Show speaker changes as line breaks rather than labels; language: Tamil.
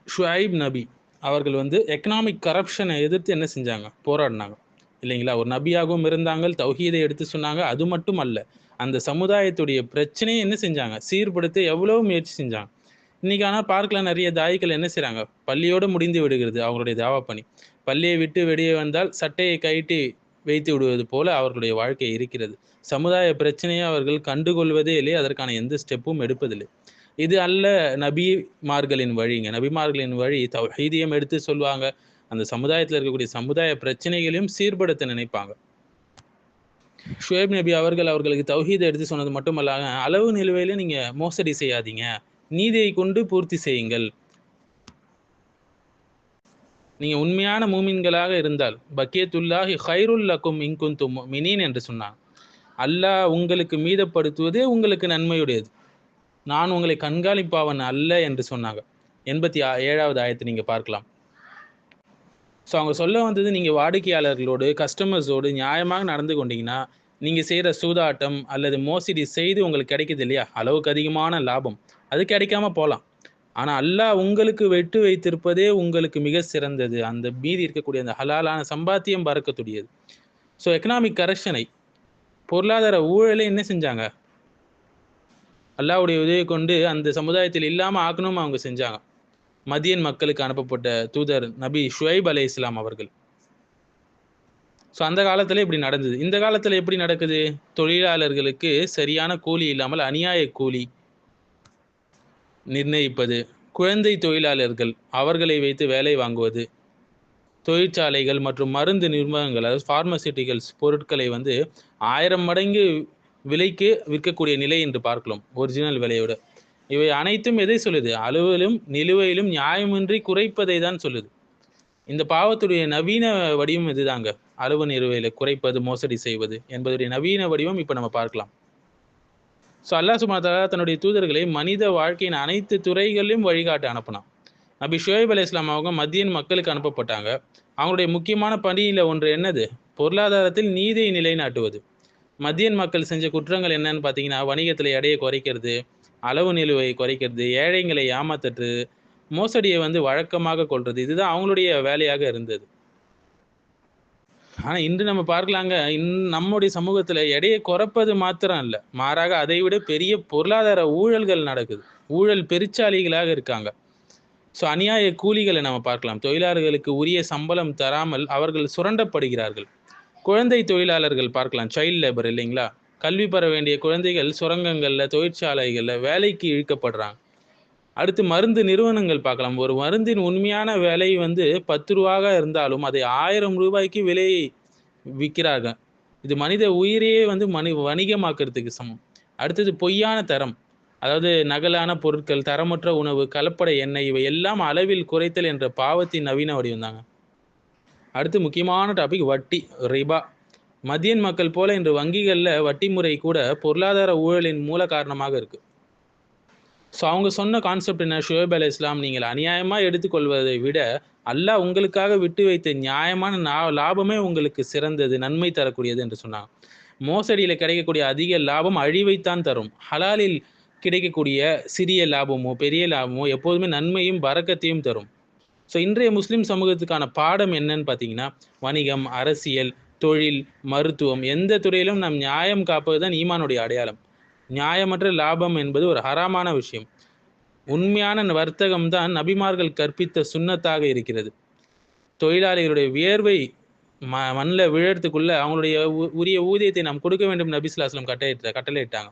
ஷுஐப் நபி அவர்கள் வந்து எக்கனாமிக் கரப்ஷனை எதிர்த்து என்ன செஞ்சாங்க? போராடினாங்க இல்லைங்களா? ஒரு நபியாகவும் இருந்தாங்க, தௌஹீதை எடுத்து சொன்னாங்க. அது மட்டும் அல்ல, அந்த சமுதாயத்துடைய பிரச்சனையை என்ன செஞ்சாங்க? சீர்படுத்த எவ்வளோ முயற்சி செஞ்சாங்க. இன்னைக்கு ஆனால் பார்க்கலாம், நிறைய தாயிகள் என்ன செய்கிறாங்க? பள்ளியோடு முடிந்து விடுகிறது அவங்களுடைய தாவா பணி. பள்ளியை விட்டு வெளியே வந்தால் சட்டையை கழட்டி வைத்து விடுவது போல அவர்களுடைய வாழ்க்கை இருக்கிறது. சமுதாய பிரச்சனையை அவர்கள் கண்டுகொள்வதே இல்லை, அதற்கான எந்த ஸ்டெப்பும் எடுப்பதில்லை. இது அல்ல நபிமார்களின் வழிங்க. நபிமார்களின் வழி தௌஹீதையும் எடுத்து சொல்லுவாங்க, அந்த சமுதாயத்தில் இருக்கக்கூடிய சமுதாய பிரச்சனைகளையும் சீர்படுத்த நினைப்பாங்க. ஷுஐப் நபி அவர்களுக்கு தௌஹீதை எடுத்து சொன்னது மட்டுமல்லாங்க, அளவு நிலுவையில நீங்க மோசடி செய்யாதீங்க, நீதியை கொண்டு பூர்த்தி செய்யுங்கள். நீங்க உண்மையான மூமின்களாக இருந்தால் பக்கியத்துல்லாஹி ஹைருல் லக்கும் இன் குன்தும் முஃமினீன் என்று சொன்னாங்க. அல்லாஹ் உங்களுக்கு மீதப்படுத்துவதே உங்களுக்கு நன்மையுடையது, நான் உங்களை கண்காணிப்பாவன் அல்ல என்று சொன்னாங்க. 87வது ஆயத்தை நீங்க பார்க்கலாம். ஸோ அவங்க சொல்ல வந்தது, நீங்கள் வாடிக்கையாளர்களோடு கஸ்டமர்ஸோடு நியாயமாக நடந்து கொண்டீங்கன்னா, நீங்கள் செய்கிற சூதாட்டம் அல்லது மோசடி செய்து உங்களுக்கு கிடைக்குது இல்லையா, அளவுக்கு அதிகமான லாபம், அது கிடைக்காம போகலாம். ஆனால் அல்லாஹ் உங்களுக்கு வெட்டு வைத்திருப்பதே உங்களுக்கு மிக சிறந்தது. அந்த மீதி இருக்கக்கூடிய அந்த ஹலாலான சம்பாத்தியம் பறக்கக்கூடியது. ஸோ எக்கனாமிக் கரெக்ஷனை, பொருளாதார ஊழலை என்ன செஞ்சாங்க? அல்லாஹ்வுடைய உதவியை கொண்டு அந்த சமுதாயத்தில் இல்லாமல் ஆக்கணும் அவங்க செஞ்சாங்க. மதியன் மக்களுக்கு அனுப்பப்பட்ட தூதர் நபி ஷுஐப் அலைஹிஸ்ஸலாம் அவர்கள். ஸோ அந்த காலத்தில் இப்படி நடந்தது. இந்த காலத்தில் எப்படி நடக்குது? தொழிலாளர்களுக்கு சரியான கூலி இல்லாமல் அநியாய கூலி நிர்ணயிப்பது, குழந்தை தொழிலாளர்கள் அவர்களை வைத்து வேலை வாங்குவது, தொழிற்சாலைகள் மற்றும் மருந்து நிறுவனங்கள், அதாவது ஃபார்மசியூட்டிகல்ஸ் பொருட்களை வந்து 1000 மடங்கு விலைக்கு விற்கக்கூடிய நிலை என்று பார்க்கலாம், ஒரிஜினல் விலையோட. இவை அனைத்தும் எதை சொல்லுது? அளவிலும் நிலுவையிலும் நியாயமின்றி குறைப்பதை தான் சொல்லுது. இந்த பாவத்துடைய நவீன வடிவம் இதுதாங்க. அளவு நிலுவையில குறைப்பது, மோசடி செய்வது என்பதுடைய நவீன வடிவம் இப்போ நம்ம பார்க்கலாம். ஸோ அல்லாஹ் சுப்ஹானஹு வ தஆலா தன்னுடைய தூதர்களை மனித வாழ்க்கையின் அனைத்து துறைகளிலும் வழிகாட்ட அனுப்பினான். நபி ஷுஐப் அலைஹிஸ்ஸலாம் அவங்க மதியன் மக்களுக்கு அனுப்பப்பட்டாங்க. அவங்களுடைய முக்கியமான பணியில் ஒன்று என்னது? பொருளாதாரத்தில் நீதியை நிலைநாட்டுவது. மதியன் மக்கள் செஞ்ச குற்றங்கள் என்னன்னு பார்த்தீங்கன்னா, வணிகத்தில் எடையை குறைக்கிறது, அளவு நிலுவையை குறைக்கிறது, ஏழைங்களை ஏமாத்துறது, மோசடியை வந்து வழக்கமாக கொள்வது, இதுதான் அவங்களுடைய வேலையாக இருந்தது. ஆனால் இன்று நம்ம பார்க்கலாங்க, நம்முடைய சமூகத்தில் எடையை குறைப்பது மாத்திரம் இல்லை, மாறாக அதை விட பெரிய பொருளாதார ஊழல்கள் நடக்குது. ஊழல் பெருச்சாளிகளாக இருக்காங்க. ஸோ அநியாய கூலிகளை நம்ம பார்க்கலாம். தொழிலாளர்களுக்கு உரிய சம்பளம் தராமல் அவர்கள் சுரண்டப்படுகிறார்கள். குழந்தை தொழிலாளர்கள் பார்க்கலாம், சைல்டு லேபர் இல்லைங்களா? கல்வி பெற வேண்டிய குழந்தைகள் சுரங்கங்களில், தொழிற்சாலைகளில் வேலைக்கு இழுக்கப்படுறாங்க. அடுத்து மருந்து நிறுவனங்கள் பார்க்கலாம். ஒரு மருந்தின் உண்மையான விலை வந்து 10 ரூபாக இருந்தாலும் அதை 1000 ரூபாய்க்கு விலையை விற்கிறார்கள். இது மனித உயிரையே வந்து வணிகமாக்குறதுக்கு சமம். அடுத்தது பொய்யான தரம், அதாவது நகலான பொருட்கள், தரமற்ற உணவு, கலப்பட எண்ணெய், இவை எல்லாம் அளவில் குறைத்தல் என்ற பாவத்தின் நவீன வடிவம் தாங்க. அடுத்து முக்கியமான டாபிக் வட்டி, ரிபா. மதியன் மக்கள் போல இன்று வங்கிகளில் வட்டி முறை கூட பொருளாதார ஊழலின் மூல காரணமாக இருக்கு. ஸோ அவங்க சொன்ன கான்செப்ட் என்ன? ஷுஐப் அலைஹிஸ்ஸலாம், நீங்கள் அநியாயமாக எடுத்துக்கொள்வதை விட அல்லாஹ் உங்களுக்காக விட்டு வைத்த நியாயமான லாபமே உங்களுக்கு சிறந்தது, நன்மை தரக்கூடியது என்று சொன்னாங்க. மோசடியில் கிடைக்கக்கூடிய அதிக லாபம் அழிவைத்தான் தரும். ஹலாலில் கிடைக்கக்கூடிய சிறிய லாபமோ பெரிய லாபமோ எப்போதுமே நன்மையும் பரக்கத்தையும் தரும். ஸோ இன்றைய முஸ்லீம் சமூகத்துக்கான பாடம் என்னன்னு பார்த்தீங்கன்னா, வணிகம், அரசியல், தொழில், மருத்துவம், எந்த துறையிலும் நாம் நியாயம் காப்பது தான் ஈமானுடைய அடையாளம். நியாயமற்ற லாபம் என்பது ஒரு ஹராமான விஷயம். உண்மையான வர்த்தகம் தான் நபிமார்கள் கற்பித்த சுன்னத்தாக இருக்கிறது. தொழிலாளிகளுடைய வியர்வை மண்ணில் விழறதுக்குள்ள அவங்களுடைய உரிய ஊதியத்தை நாம் கொடுக்க வேண்டும், நபி ஸல்லல்லாஹு அலைஹி வஸல்லம் கட்டளையிட்டாங்க.